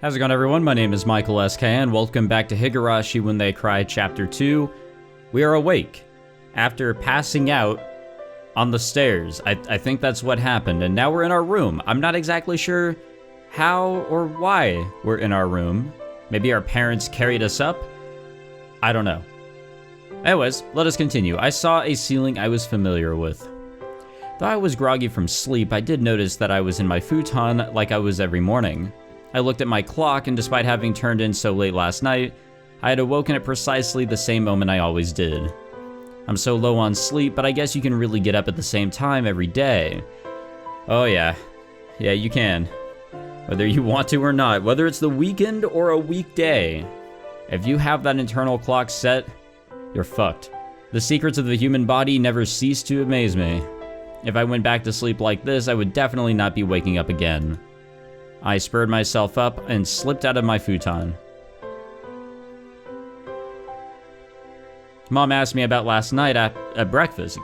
How's it going, everyone? My name is Michael SK, and welcome back to Higurashi When They Cry Chapter 2. We are awake after passing out on the stairs. I think that's what happened, and now we're in our room. I'm not exactly sure how or why we're in our room. Maybe our parents carried us up? I don't know. Anyways, let us continue. I saw a ceiling I was familiar with. Though I was groggy from sleep, I did notice that I was in my futon like I was every morning. I looked at my clock, and despite having turned in so late last night, I had awoken at precisely the same moment I always did. I'm so low on sleep, but I guess you can really get up at the same time every day. Oh yeah. Yeah, you can. Whether you want to or not, whether it's the weekend or a weekday. If you have that internal clock set, you're fucked. The secrets of the human body never cease to amaze me. If I went back to sleep like this, I would definitely not be waking up again. I spurred myself up and slipped out of my futon. Mom asked me about last night at breakfast,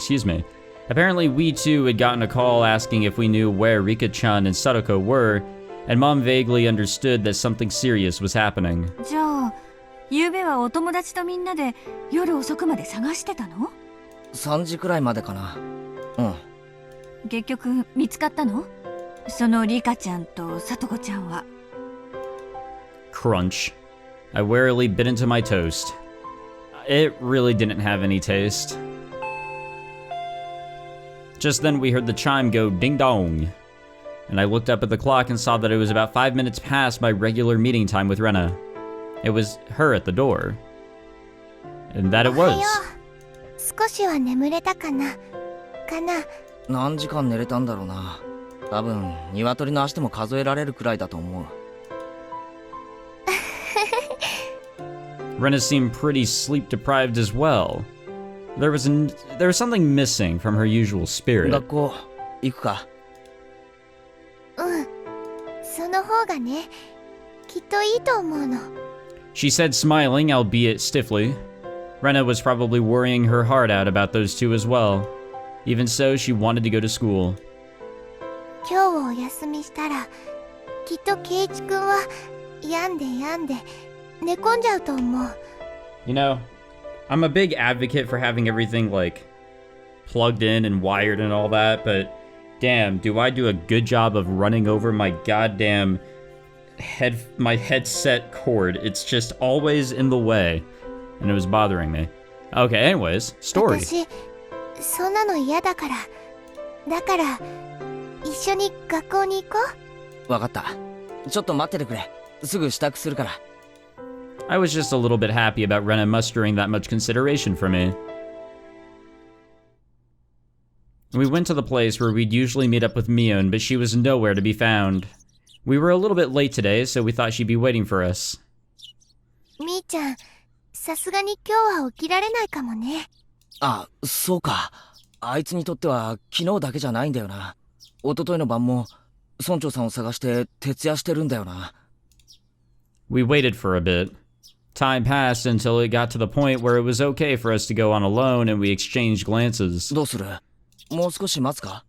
Apparently we too had gotten a call asking if we knew where Rika-chan and Sadako were, and Mom vaguely understood that something serious was happening. じゃあ、昨夜はお友達とみんなで夜遅くまで探してたの？3時くらいまでかな。うん。結局見つかったの？そのリカちゃんとサトコちゃんは。Crunch. I warily bit into my toast. It really didn't have any taste. Just then we heard the chime go ding-dong, and I looked up at the clock and saw that it was about 5 minutes past my regular meeting time with Rena. It was her at the door. And that it was. 少しは眠れたかな？何時間寝れたんだろうな。多分鶏の足でも数えられるくらいだと思う。Rena seemed pretty sleep-deprived as well. There was something missing from her usual spirit. 学校行くか？その方がね、きっといいと思うの。She said, smiling, albeit stiffly. Rena was probably worrying her heart out about those two as well. Even so, she wanted to go to school. 今日をお休みしたら、きっとケイチ君は病んで寝込んじゃうと思う。You know, I'm a big advocate for having everything, like, plugged in and wired and all that, but damn, do I do a good job of running over my goddamn headset cord. It's just always in the way, and it was bothering me. Okay, anyways, story. 私、そんなの嫌だから。だから、一緒に学校に行こう。わかった。ちょっと待っててくれ。すぐ支度するから。I was just a little bit happy about Rena mustering that much consideration for me. We went to the place where we'd usually meet up with Mion, but she was nowhere to be found. We were a little bit late today, so we thought she'd be waiting for us. う。みーちゃん、さすがに今日は起きられないかもね。あ、そうか。あいつにとっては昨日だけじゃないんだよな。一昨日の晩も村長さんを探して徹夜してるんだよな。We waited for a bit. Time passed until it got to the point where it was okay for us to go on alone, and we exchanged glances. どうする？もう少し待つか？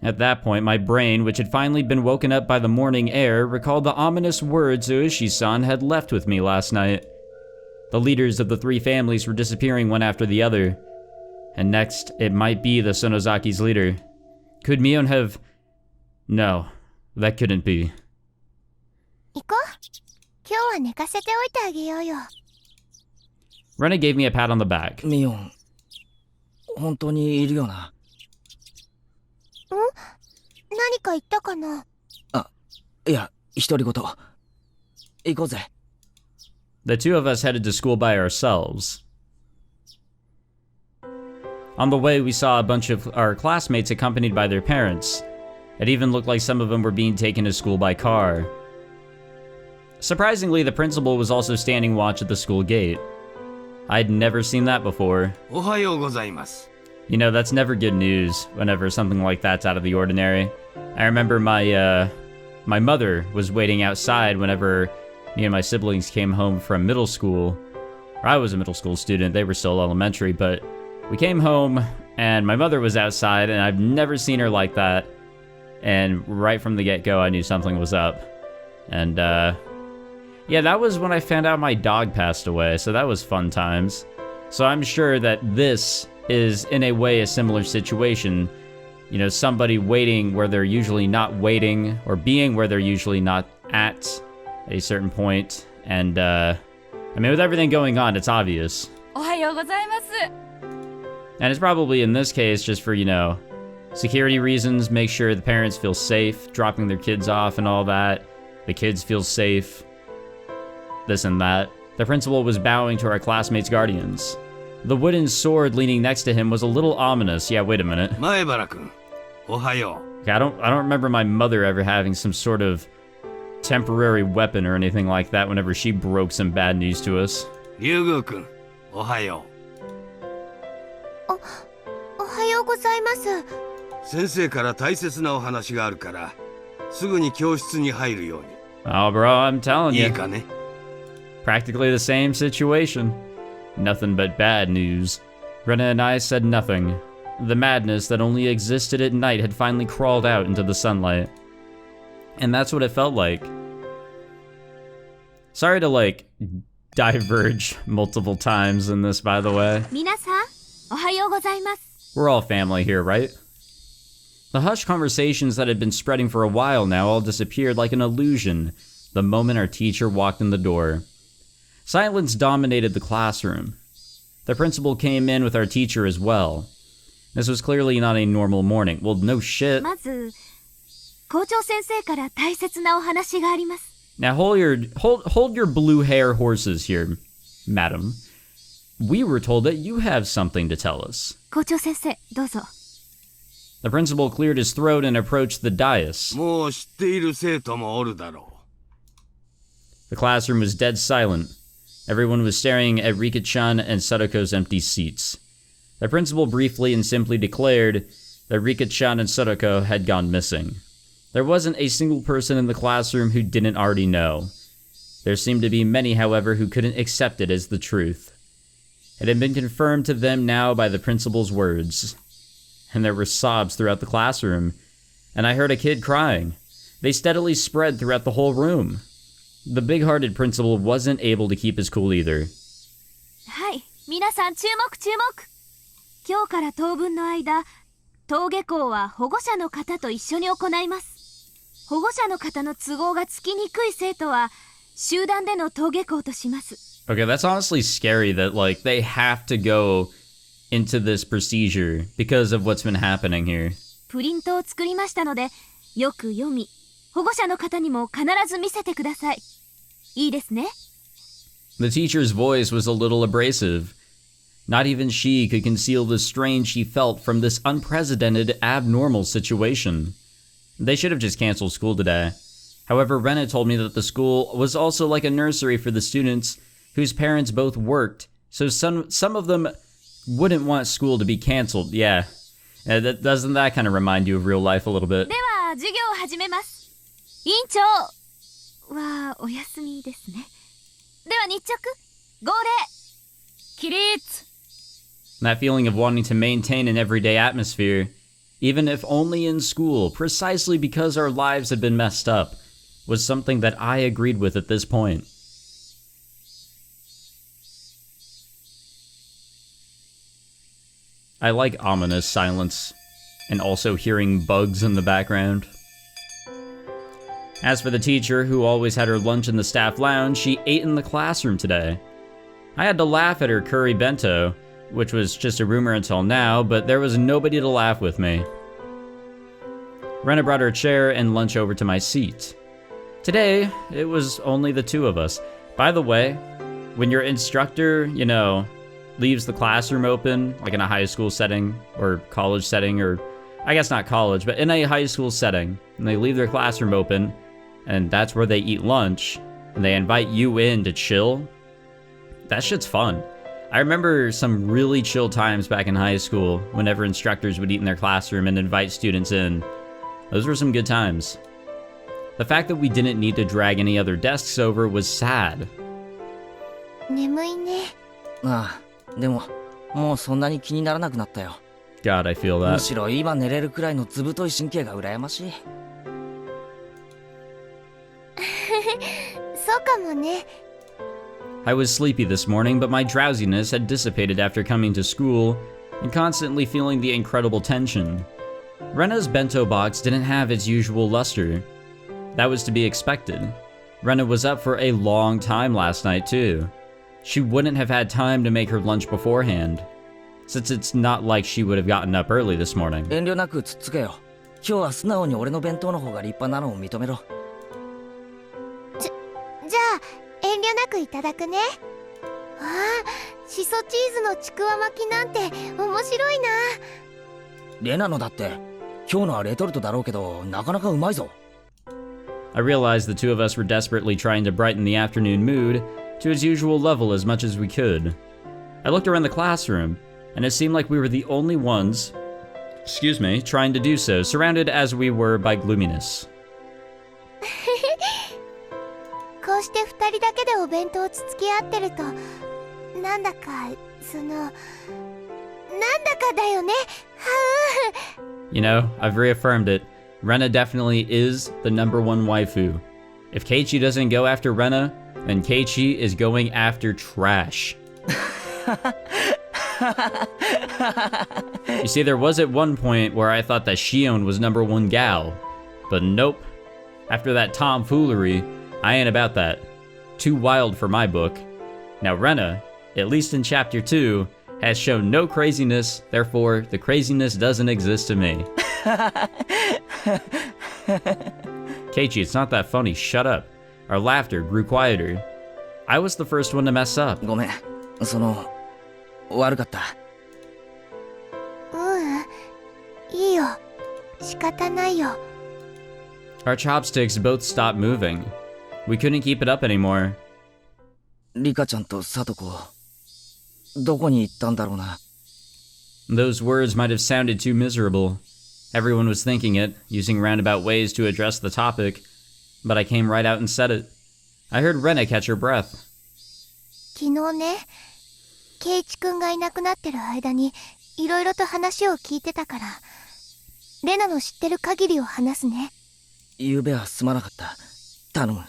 At that point, my brain, which had finally been woken up by the morning air, recalled the ominous words Ueshi-san had left with me last night. The leaders of the three families were disappearing one after the other. And next, it might be the Sonozaki's leader. Could Mion have... No, that couldn't be. 行こう。今日は寝かせておいてあげようよ。Rena gave me a pat on the back. ミオン、本当にいるよな。何か言ったかな？あ、いや、独り言。行こうぜ。The two of us headed to school by ourselves. On the way, we saw a bunch of our classmates accompanied by their parents. It even looked like some of them were being taken to school by car. Surprisingly, the principal was also standing watch at the school gate. I'd never seen that before. おはようございます。 You know, that's never good news whenever something like that's out of the ordinary. I remember my mother was waiting outside whenever me and my siblings came home from middle school. Or I was a middle school student, they were still elementary, but we came home and my mother was outside and I've never seen her like that. And right from the get-go, I knew something was up. And, yeah, that was when I found out my dog passed away, so that was fun times. So I'm sure that this is, in a way, a similar situation. You know, somebody waiting where they're usually not waiting, or being where they're usually not at a certain point. And, I mean, with everything going on, it's obvious. おはようございます。 And it's probably, in this case, just for, you know, security reasons, make sure the parents feel safe, dropping their kids off and all that. The kids feel safe. This and that. The principal was bowing to our classmates' guardians. The wooden sword leaning next to him was a little ominous. Yeah, wait a minute. Maebara-kun, ohayo. Okay, I don't remember my mother ever having some sort of temporary weapon or anything like that whenever she broke some bad news to us. Ryugu-kun, ohayo. おはようございます。先生から大切なお話があるから、すぐに教室に入るように。Oh, bro, I'm telling いい you. かね? Practically the same situation. Nothing but bad news. Rena and I said nothing. The madness that only existed at night had finally crawled out into the sunlight. And that's what it felt like. Sorry to, like, diverge multiple times in this, by the way. 皆さん、おはようございます。 We're all family here, right? The hushed conversations that had been spreading for a while now all disappeared like an illusion the moment our teacher walked in the door. Silence dominated the classroom. The principal came in with our teacher as well. This was clearly not a normal morning. Well, no shit. まず、校長先生から大切なお話があります。 Now hold your blue hair horses here, madam. We were told that you have something to tell us. 校長先生、どうぞ。 The principal cleared his throat and approached the dais. もう知っている生徒もおるだろう。 The classroom was dead silent. Everyone was staring at Rika-chan and Sadako's empty seats. The principal briefly and simply declared that Rika-chan and Sadako had gone missing. There wasn't a single person in the classroom who didn't already know. There seemed to be many, however, who couldn't accept it as the truth. It had been confirmed to them now by the principal's words. And there were sobs throughout the classroom, and I heard a kid crying. They steadily spread throughout the whole room. The big-hearted principal wasn't able to keep his cool either. はい、皆さん注目注目。今日から当分の間、登下校は保護者の方と一緒に行います。保護者の方の都合がつきにくい生徒は集団での登下校とします。 Okay, that's honestly scary that, like, they have to go into this procedure because of what's been happening here. プリントを作りましたので、よく読み、保護者の方にも必ず見せてください。いいですね。 The teacher's voice was a little abrasive. Not even she could conceal the strain she felt from this unprecedented, abnormal situation. They should have just canceled school today. However, Rena told me that the school was also like a nursery for the students whose parents both worked, so some of them wouldn't want school to be canceled. Yeah. Doesn't that kind of remind you of real life a little bit? では、授業を始めます。委員長はお休みですね。では日直、号令、起立。 That feeling of wanting to maintain an everyday atmosphere, even if only in school, precisely because our lives had been messed up, was something that I agreed with at this point. I like ominous silence, and also hearing bugs in the background. As for the teacher, who always had her lunch in the staff lounge, she ate in the classroom today. I had to laugh at her curry bento, which was just a rumor until now, but there was nobody to laugh with me. Rena brought her chair and lunch over to my seat. Today, it was only the two of us. By the way, when your instructor, you know, leaves the classroom open, like in a high school setting or college setting, or I guess not college, but in a high school setting, and they leave their classroom open, and that's where they eat lunch, and they invite you in to chill, that shit's fun. I remember some really chill times back in high school whenever instructors would eat in their classroom and invite students in. Those were some good times. The fact that we didn't need to drag any other desks over was sad. 眠いね。ああ、でももうそんなに気にならなくなったよ。 God, I feel む that. しろ今寝れるくらいのずぶとい神経が羨ましい。そうかもね。 I was sleepy this morning, but my drowsiness had dissipated after coming to school and constantly feeling the incredible tension. Rena's bento box didn't have its usual luster. That was to be expected. Rena was up for a long time last night too. She wouldn't have had time to make her lunch beforehand, since it's not like she would have gotten up early this morning. 遠慮なくつっつけよ。今日は素直に俺の弁当の方が立派なのを認めろ。じゃあ遠慮なくいただくね。わあ、しそチーズのちくわ巻きなんて面白いな。レナのだって今日のはレトルトだろうけどなかなかうまいぞ。 I realized the two of us were desperately trying to brighten the afternoon mood to its usual level as much as we could. I looked around the classroom, and it seemed like we were the only ones, trying to do so, surrounded as we were by gloominess. こうして二人だけでお弁当をつつき合ってると、なんだかだよね。はう。 You know, I've reaffirmed it. Rena definitely is the #1 waifu. If Keiichi doesn't go after Rena, then Keiichi is going after trash. You see, there was at one point where I thought that Shion was #1 gal, but nope. After that tomfoolery, I ain't about that. Too wild for my book. Now Rena, at least in Chapter 2, has shown no craziness, therefore the craziness doesn't exist to me. Keiichi, it's not that funny, shut up. Our laughter grew quieter. I was the first one to mess up. ごめん。悪かった。いいよ。仕方ないよ。 Our chopsticks both stopped moving. We couldn't keep it up anymore. リカちゃんとサトコ、どこに行ったんだろうな。 Those words might have sounded too miserable. Everyone was thinking it, using roundabout ways to address the topic, but I came right out and said it. I heard Rena catch her breath. 昨日ね、ケイチくんがいなくなってる間にいろいろと話を聞いてたから、レナの知ってる限りを話すね。昨べはすまなかった。頼む。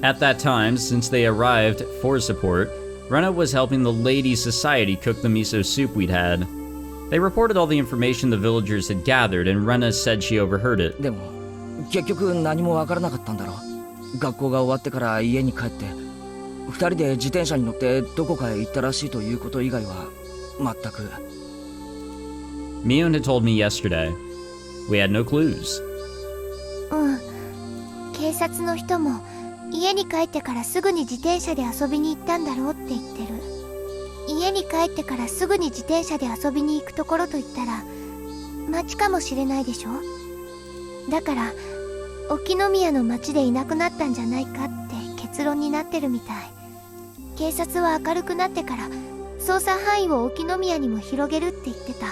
At that time, since they arrived for support, Rena was helping the Ladies' Society cook the miso soup we'd had. They reported all the information the villagers had gathered, and Rena said she overheard it. でも結局何もわからなかったんだろ。学校が終わってから家に帰って、二人で自転車に乗ってどこかへ行ったらしいということ以外は全く。Mion had told me yesterday. We had no clues. 警察の人も家に帰ってからすぐに自転車で遊びに行ったんだろうって言ってる。家に帰ってからすぐに自転車で遊びに行くところと言ったら町かもしれないでしょ。だから沖宮の町でいなくなったんじゃないかって結論になってるみたい。警察は明るくなってから捜査範囲を沖宮にも広げるって言ってた。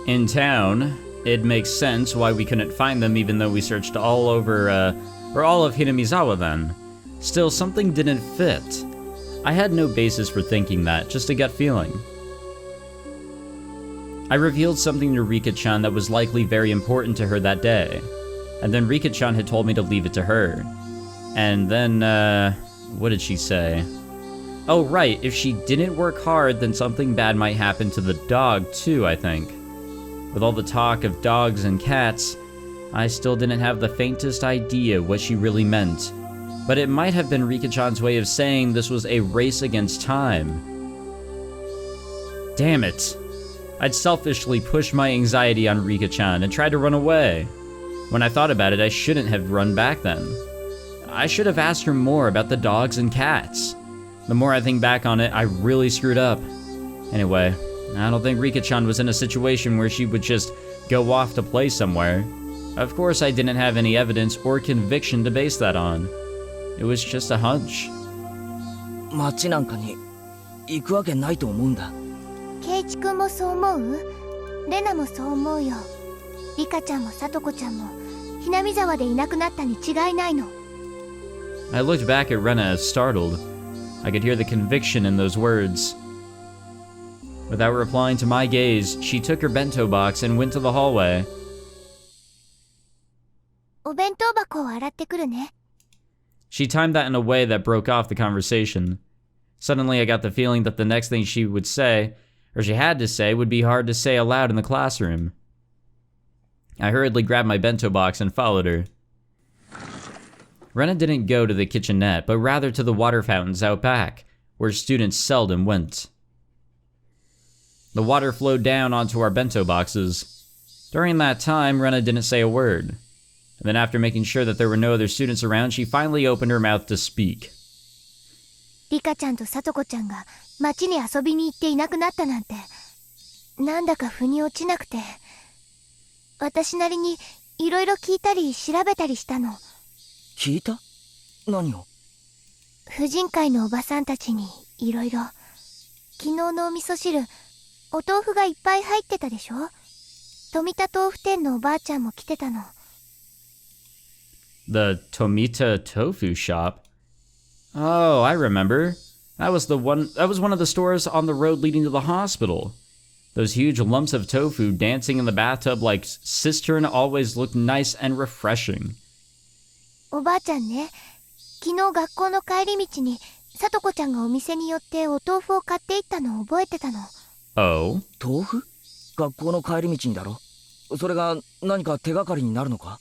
In town, it makes sense why we couldn't find them even though we searched all over, or all of Hinamizawa then. Still, something didn't fit. I had no basis for thinking that, just a gut feeling. I revealed something to Rika-chan that was likely very important to her that day. And then Rika-chan had told me to leave it to her. And then, what did she say? Oh right, if she didn't work hard, then something bad might happen to the dog too, I think. With all the talk of dogs and cats, I still didn't have the faintest idea what she really meant. But it might have been Rika-chan's way of saying this was a race against time. Damn it. I'd selfishly pushed my anxiety on Rika-chan and tried to run away. When I thought about it, I shouldn't have run back then. I should have asked her more about the dogs and cats. The more I think back on it, I really screwed up. Anyway, I don't think Rika-chan was in a situation where she would just go off to play somewhere. Of course, I didn't have any evidence or conviction to base that on. It was just a hunch. 町なんかに行くわけないと思うんだ。ケイチくんもそう思う？レナもそう思うよ。リカちゃんもサトコちゃんもひなみざわでいなくなったに違いないの。 I looked back at Rena as startled. I could hear the conviction in those words. Without replying to my gaze, she took her bento box and went to the hallway. お弁当箱を洗ってくるね。 She timed that in a way that broke off the conversation. Suddenly, I got the feeling that the next thing she would say, or she had to say, would be hard to say aloud in the classroom. I hurriedly grabbed my bento box and followed her. Rena didn't go to the kitchenette, but rather to the water fountains out back, where students seldom went. The water flowed down onto our bento boxes. During that time, Rena didn't say a word. And then after making sure that there were no other students around, she finally opened her mouth to speak. リカちゃんとサトコちゃんが街に遊びに行っていなくなったなんて、なんだか腑に落ちなくて、私なりにいろいろ聞いたり調べたりしたの。聞いた？何を？婦人会のおばさんたちにいろいろ。昨日のお味噌汁、お豆腐がいっぱい入ってたでしょ？富田豆腐店のおばあちゃんも来てたの。The Tomita Tofu Shop? Oh, I remember. That was one of the stores on the road leading to the hospital. Those huge lumps of tofu dancing in the bathtub like cistern always looked nice and refreshing. おばあちゃんね、昨日学校の帰り道にさとこちゃんがお店に寄ってお豆腐を買っていったのを覚えてたの。Oh? 豆腐？学校の帰り道にだろ？それが何か手がかりになるのか？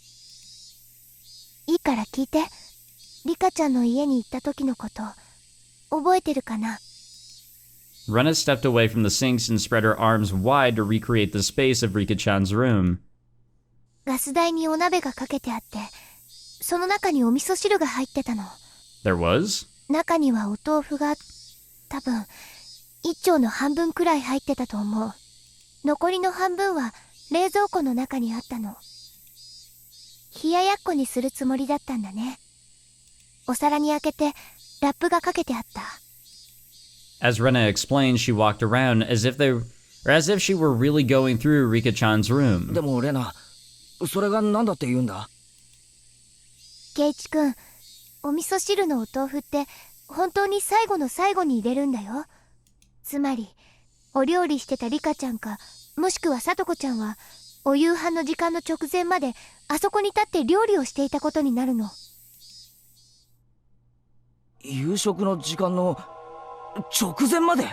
いいから聞いて。リカちゃんの家に行った時のこと覚えてるかな？ Rena stepped away from the sinks and spread her arms wide to recreate the space of Rika-chan's room. ガス台にお鍋がかけてあって、その中にお味噌汁が入ってたの。 There was? 中にはお豆腐が多分一丁の半分くらい入ってたと思う。残りの半分は冷蔵庫の中にあったの。冷ややっこにするつもりだったんだね。お皿に開けてラップがかけてあった。 As Rena explained, she walked around as if she were really going through Rika-chan's room. でもレナ、それが何だって言うんだ？ケイチ君、お味噌汁のお豆腐って本当に最後の最後に入れるんだよ。つまりお料理してたリカちゃんか、もしくはサトコちゃんはお夕飯の時間の直前まであそこに立って料理をしていたことになるの。夕食の時間の直前まで？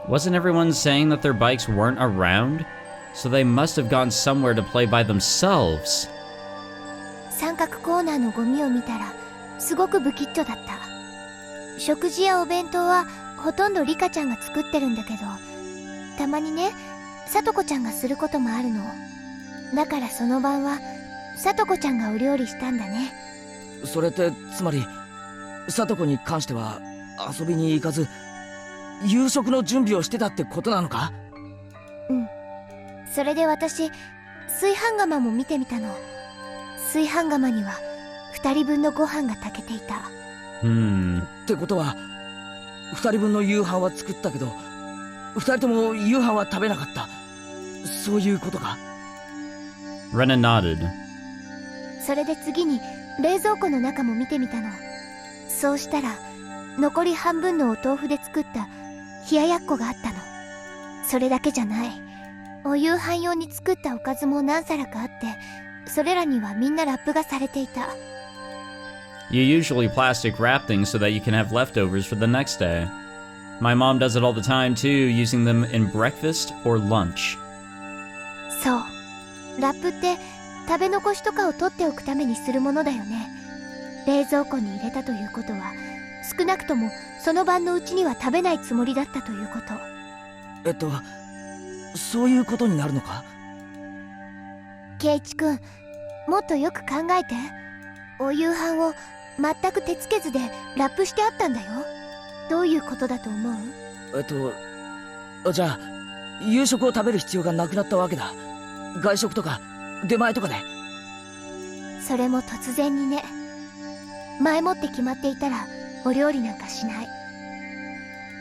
Wasn't everyone saying that their bikes weren't around? So they must have gone somewhere to play by themselves. 三角コーナーのゴミを見たらすごく不吉祥だった。食事やお弁当はほとんどリカちゃんが作ってるんだけど、たまにね、サトコちゃんがすることもあるの。だからその晩はサトコちゃんがお料理したんだね。それってつまりサトコに関しては遊びに行かず夕食の準備をしてたってことなのか？うん。それで私、炊飯釜も見てみたの。炊飯釜には2人分のご飯が炊けていた。ってことは2人分の夕飯は作ったけど2人とも夕飯は食べなかった、そういうことか？ Rena nodded. それで次に冷蔵庫の中も見てみたの。そうしたら残り半分のお豆腐で作った冷ややっこがあったの。それだけじゃない。お夕飯用に作ったおかずも何皿かあって、それらにはみんなラップがされていた。 You usually plastic wrap things so that you can have leftovers for the next day. My mom does it all the time too, using them in breakfast or lunch. そう。ラップって食べ残しとかを取っておくためにするものだよね。冷蔵庫に入れたということは、少なくともその晩のうちには食べないつもりだったということ。そういうことになるのか？ケイチ君、もっとよく考えて。お夕飯を全く手つけずでラップしてあったんだよ。どういうことだと思う？じゃあ夕食を食べる必要がなくなったわけだ。外食とか出前とかで。それも突然にね。前もって決まっていたらお料理なんかしない。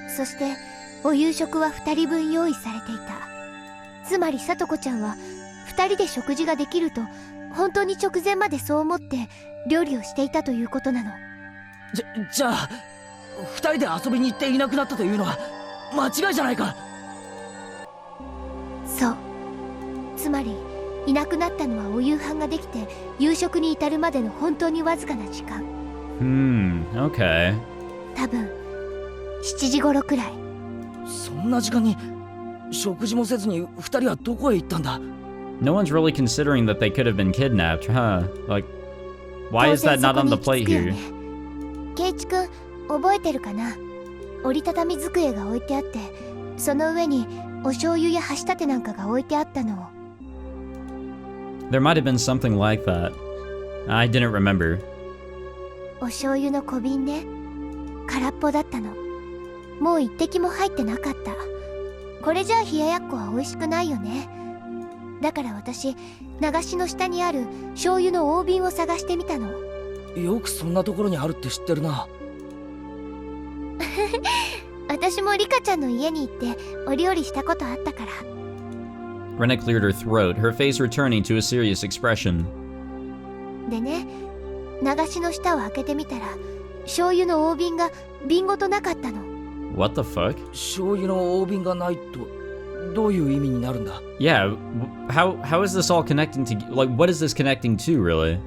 そしてお夕食は2人分用意されていた。つまりさとこちゃんは2人で食事ができると本当に直前までそう思って料理をしていたということなの。じゃあ2人で遊びに行っていなくなったというのは間違いじゃないか？そう。つまりいなくなったのはお夕飯ができて夕食に至るまでの本当にわずかな時間。Okay. 多分7時頃くらい。そんな時間に食事もせずに二人はどこへ行ったんだ？ No one's really considering that they could have been kidnapped, huh? Like, why is that not on the plate here? ケイチ君、覚えてるかな？折りたたみ机が置いてあって、その上にお醤油や箸立てなんかが置いてあったのを。There might have been something like that. I didn't remember. お醤油の小瓶ね、空っぽだったの。もう一滴も入ってなかった。これじゃあ冷ややっこは美味しくないよね。だから私、流しの下にある醤油の大瓶を探してみたの。よくそんなところにあるって知ってるな。私もリカちゃんの家に行ってお料理したことあったから。Rena cleared her throat, her face returning to a serious expression. でね、流しの下を開けてみたら、醤油の大瓶が瓶ごとなかったの。What the fuck? 醤油の大瓶がないとどういう意味になるんだ？ Yeah, how is this all connecting to, like, what is this connecting to, really?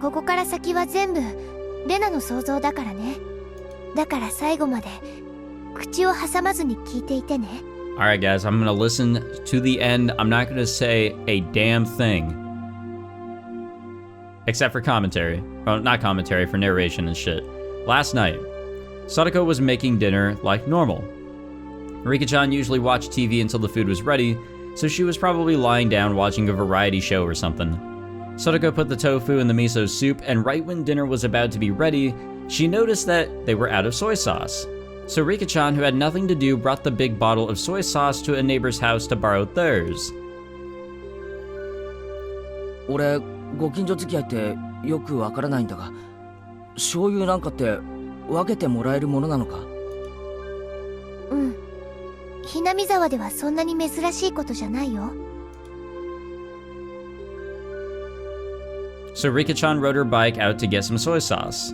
ここから先は全部レナの想像だからね。だから最後まで口を挟まずに聞いていてね。Alright guys, I'm gonna listen to the end. I'm not gonna say a damn thing. Except for commentary. Well, not commentary, for narration and shit. Last night, Sadako was making dinner like normal. Rika-chan usually watched TV until the food was ready, so she was probably lying down watching a variety show or something. Sadako put the tofu in the miso soup, and right when dinner was about to be ready, she noticed that they were out of soy sauce. So Rika-chan, who had nothing to do, brought the big bottle of soy sauce to a neighbor's house to borrow theirs. 俺、ご近所付き合いってよくわからないんだが、醤油なんかって分けてもらえるものなのか？うん。Hinamizawaではそんなに珍しいことじゃないよ。So Rika-chan rode her bike out to get some soy sauce.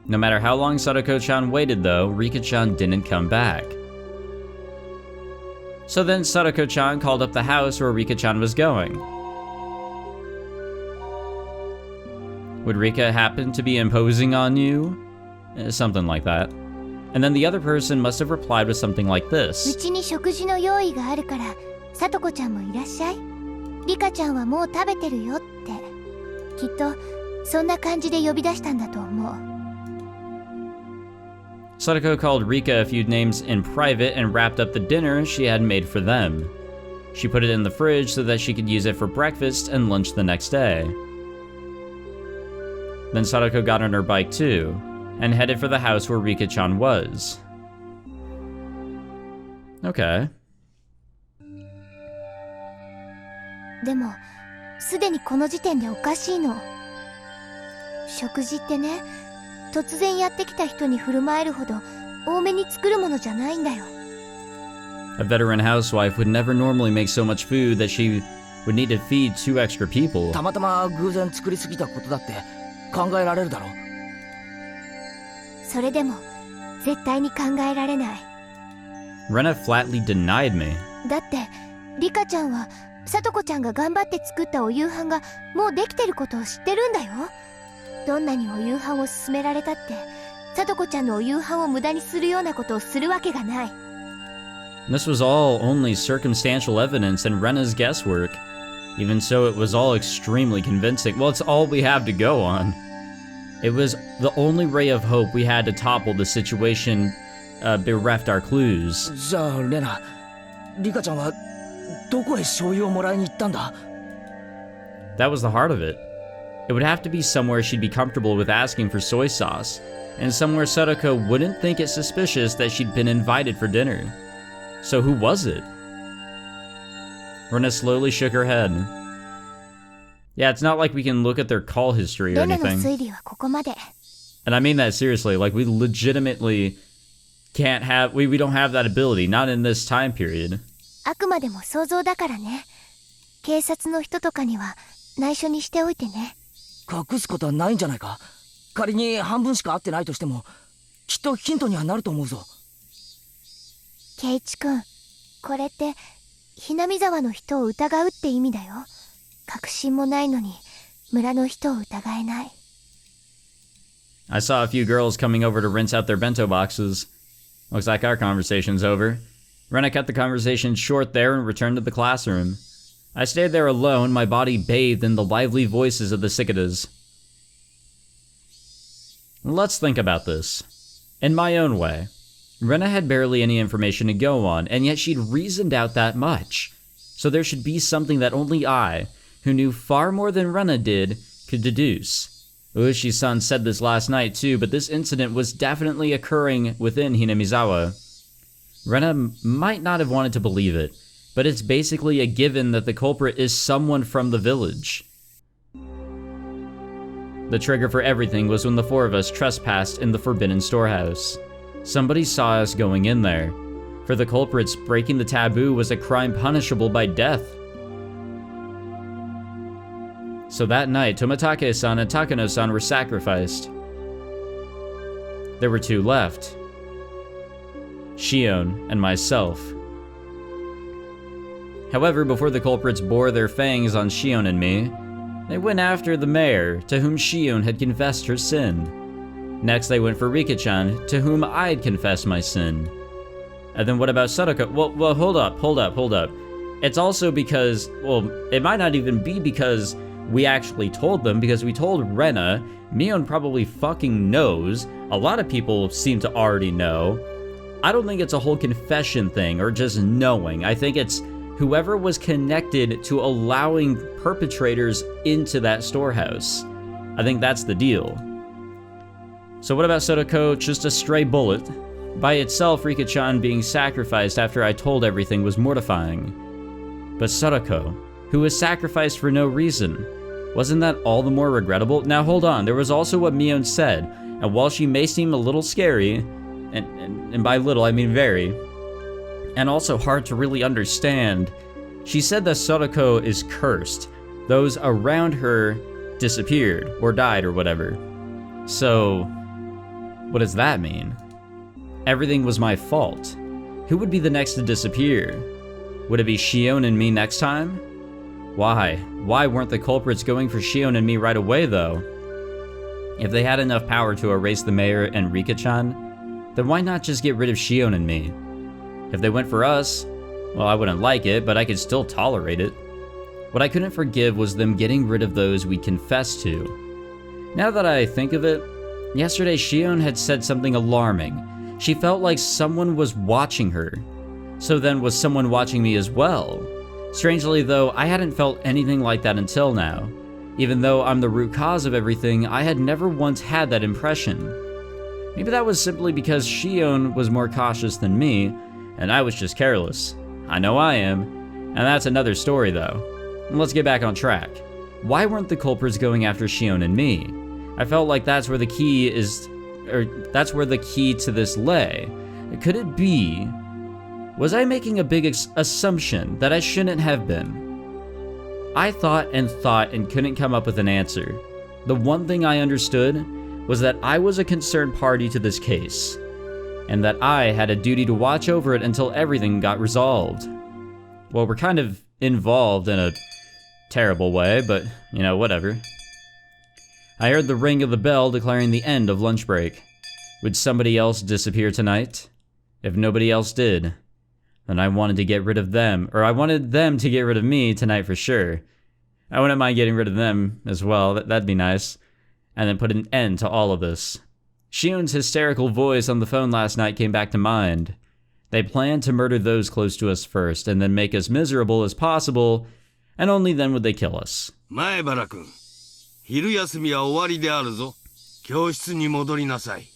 No matter how long Sadako-chan waited though, Rika-chan didn't come back. So then Sadako-chan called up the house where Rika-chan was going. Would Rika happen to be imposing on you? Something like that. And then the other person must have replied with something like う this. ちに食事の用意があるから、さとこちゃんもいらっしゃい。リカちゃんはもう食べてるよって。きっとそんな感じで呼び出したんだと思う。Sadako called Rika a few names in private and wrapped up the dinner she had made for them. She put it in the fridge so that she could use it for breakfast and lunch the next day. Then Sadako got on her bike too, and headed for the house where Rika-chan was. Okay. でも、すでにこの時点でおかしいの。食事ってね、突然やってきた人に振る舞えるほど多めに作るものじゃないんだよ。A veteran housewife would never normally make so much food that she would need to feed 2 extra people. たまたま偶然作りすぎたことだって考えられるだろう。それでも絶対に考えられない。Rena flatly denied me. だってリカちゃんはさとこちゃんが頑張って作ったお夕飯がもうできてることを知ってるんだよ。どんなにお夕飯を勧められたってさとこちゃんのお夕飯を無駄にするようなことをするわけがない。 This was all only circumstantial evidence and Rena's guesswork. Even so, it was all extremely convincing. Well, it's all we have to go on. It was the only ray of hope we had to topple the situation, bereft our clues. じゃあレナ、リカちゃんはどこへ醤油をもらいに行ったんだ？ That was the heart of it. It would have to be somewhere she'd be comfortable with asking for soy sauce, and somewhere Sadako wouldn't think it suspicious that she'd been invited for dinner. So who was it? Rena slowly shook her head. Yeah, it's not like we can look at their call history or レナの anything. 推理はここまで。 And I mean that seriously, like we legitimately can't have, we don't have that ability, not in this time period. あくまでも想像だからね。警察の人とかには内緒にしておいてね。隠すことはないんじゃないか。仮に半分しか会ってないとしてもきっとヒントにはなると思うぞ。ケイチ君、これって Hinamizawa の人を疑うって意味だよ。確信もないのに村の人を疑えない。 I saw a few girls coming over to rinse out their bento boxes. Looks like our conversation's over. Rena cut the conversation short there and returned to the classroom. I stayed there alone, my body bathed in the lively voices of the cicadas. Let's think about this. In my own way, Rena had barely any information to go on, and yet she'd reasoned out that much. So there should be something that only I, who knew far more than Rena did, could deduce. Ueshi-san said this last night too, but this incident was definitely occurring within Hinamizawa. Rena might not have wanted to believe it, but it's basically a given that the culprit is someone from the village. The trigger for everything was when the four of us trespassed in the forbidden storehouse. Somebody saw us going in there. For the culprits, breaking the taboo was a crime punishable by death. So that night, Tomitake-san and Takano-san were sacrificed. There were two left. Shion and myself. However, before the culprits bore their fangs on Shion and me, they went after the mayor, to whom Shion had confessed her sin. Next, they went for Rika-chan, to whom I'd confessed my sin. And then what about Sadako? Well, hold up. It's also because, well, it might not even be because we actually told them, because we told Rena. Mion probably fucking knows. A lot of people seem to already know. I don't think it's a whole confession thing, or just knowing. I think it's whoever was connected to allowing perpetrators into that storehouse. I think that's the deal. So what about Sadako? Just a stray bullet. By itself, Rika-chan being sacrificed after I told everything was mortifying. But Sadako, who was sacrificed for no reason, wasn't that all the more regrettable? Now hold on, there was also what Mion said, and while she may seem a little scary, and by little I mean very, and also hard to really understand, she said that Sadako is cursed. Those around her disappeared, or died, or whatever. So, what does that mean? Everything was my fault. Who would be the next to disappear? Would it be Shion and me next time? Why? Why weren't the culprits going for Shion and me right away, though? If they had enough power to erase the mayor and Rika-chan, then why not just get rid of Shion and me? If they went for us, well, I wouldn't like it, but I could still tolerate it. What I couldn't forgive was them getting rid of those we confessed to. Now that I think of it, yesterday Shion had said something alarming. She felt like someone was watching her. So then was someone watching me as well? Strangely though, I hadn't felt anything like that until now. Even though I'm the root cause of everything, I had never once had that impression. Maybe that was simply because Shion was more cautious than me, and I was just careless. I know I am. And that's another story though. And let's get back on track. Why weren't the culprits going after Shion and me? I felt like that's where the key to this lay. Could it be? Was I making a big assumption that I shouldn't have been? I thought and couldn't come up with an answer. The one thing I understood was that I was a concerned party to this case, and that I had a duty to watch over it until everything got resolved. Well, we're kind of involved in a terrible way, but, you know, whatever. I heard the ring of the bell declaring the end of lunch break. Would somebody else disappear tonight? If nobody else did, then I wanted to get rid of them, or I wanted them to get rid of me tonight for sure. I wouldn't mind getting rid of them as well, that'd be nice. And then put an end to all of this. Shion's hysterical voice on the phone last night came back to mind. They planned to murder those close to us first, and then make us miserable as possible, and only then would they kill us. 前原君、昼休みは終わりであるぞ。教室に戻りなさい。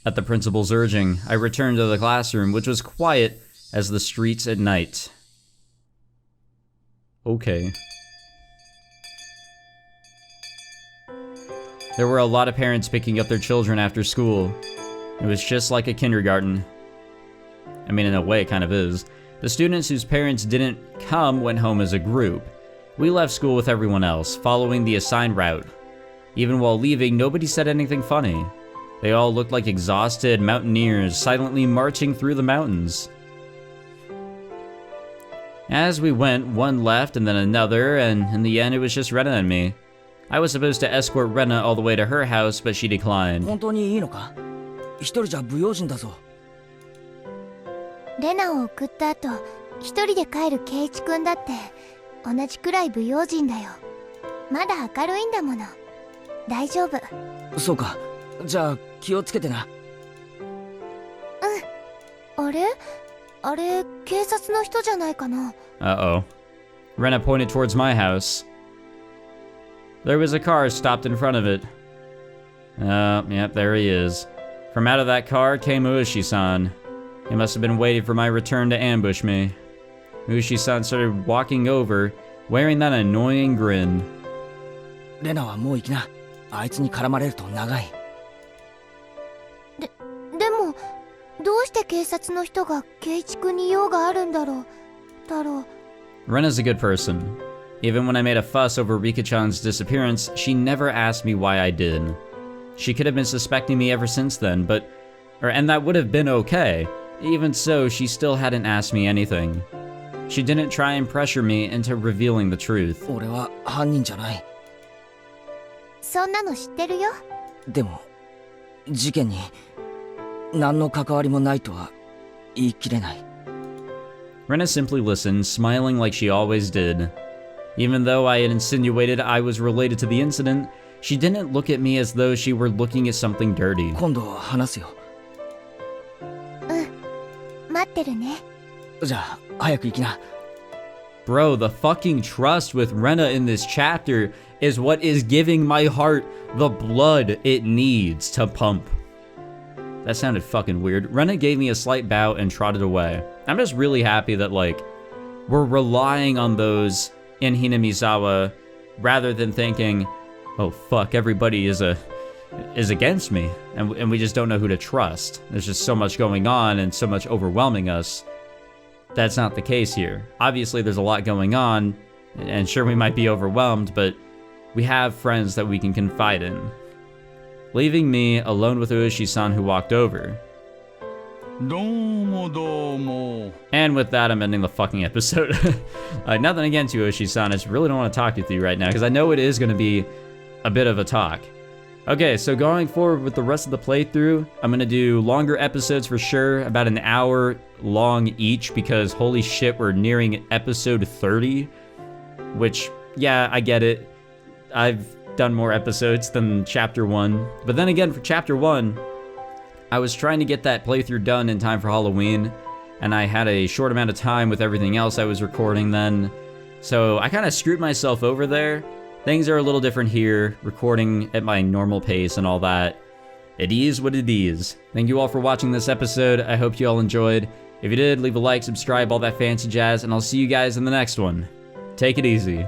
At the principal's urging, I returned to the classroom, which was quiet as the streets at night. Okay. There were a lot of parents picking up their children after school. It was just like a kindergarten. I mean, in a way, it kind of is. The students whose parents didn't come went home as a group. We left school with everyone else, following the assigned route. Even while leaving, nobody said anything funny. They all looked like exhausted mountaineers silently marching through the mountains. As we went, one left and then another, and in the end it was just Rena and me. I was supposed to escort Rena all the way to her house, but she declined. 本当にいいのか？一人じゃ不用心だぞ。レナを送った後、一人で帰るケイイチくんだって同じくらい不用心だよ。まだ明るいんだもの。大丈夫。そうか。じゃあ気をつけてな。うん。あれ？あれ、警察の人じゃないかな。Uh-oh. Rena pointed towards my house. There was a car stopped in front of it. Yep, there he is. From out of that car came Ueshi-san. He must have been waiting for my return to ambush me. Ueshi-san started walking over, wearing that annoying grin. レナはもう行きな。あいつに絡まれると長い。でも、どうして警察の人がケイイチくんに用があるんだろう。Rena's a good person. Even when I made a fuss over Rika-chan's disappearance, she never asked me why I did. She could have been suspecting me ever since then, and that would have been okay. Even so, she still hadn't asked me anything. She didn't try and pressure me into revealing the truth. 俺は犯人じゃない。そんなの知ってるよ。でも、事件に何の関わりもないとは言い切れない。Rena simply listened, smiling like she always did. Even though I had insinuated I was related to the incident, she didn't look at me as though she were looking at something dirty. 今度話すよ。待ってるね。じゃあ、早く行きな。Bro, the fucking trust with Rena in this chapter is what is giving my heart the blood it needs to pump. That sounded fucking weird. Rena gave me a slight bow and trotted away. I'm just really happy that, like, we're relying on those in Hinamizawa rather than thinking, oh fuck, everybody is against me, and we just don't know who to trust. There's just so much going on and so much overwhelming us. That's not the case here. Obviously, there's a lot going on, and sure, we might be overwhelmed, but we have friends that we can confide in. Leaving me alone with Ueshi-san, who walked over. And with that, I'm ending the fucking episode. Nothing against you, Ueshi-san. I just really don't want to talk with you right now, because I know it is going to be a bit of a talk. Okay, so going forward with the rest of the playthrough, I'm going to do longer episodes for sure, about an hour long each, because holy shit, we're nearing episode 30, which, yeah, I get it. I've done more episodes than chapter 1, but then again, for chapter 1, I was trying to get that playthrough done in time for Halloween, and I had a short amount of time with everything else I was recording then, so I kind of screwed myself over there. Things are a little different here, recording at my normal pace and all that. It is what it is. Thank you all for watching this episode. I hope you all enjoyed. If you did, leave a like, subscribe, all that fancy jazz, and I'll see you guys in the next one. Take it easy.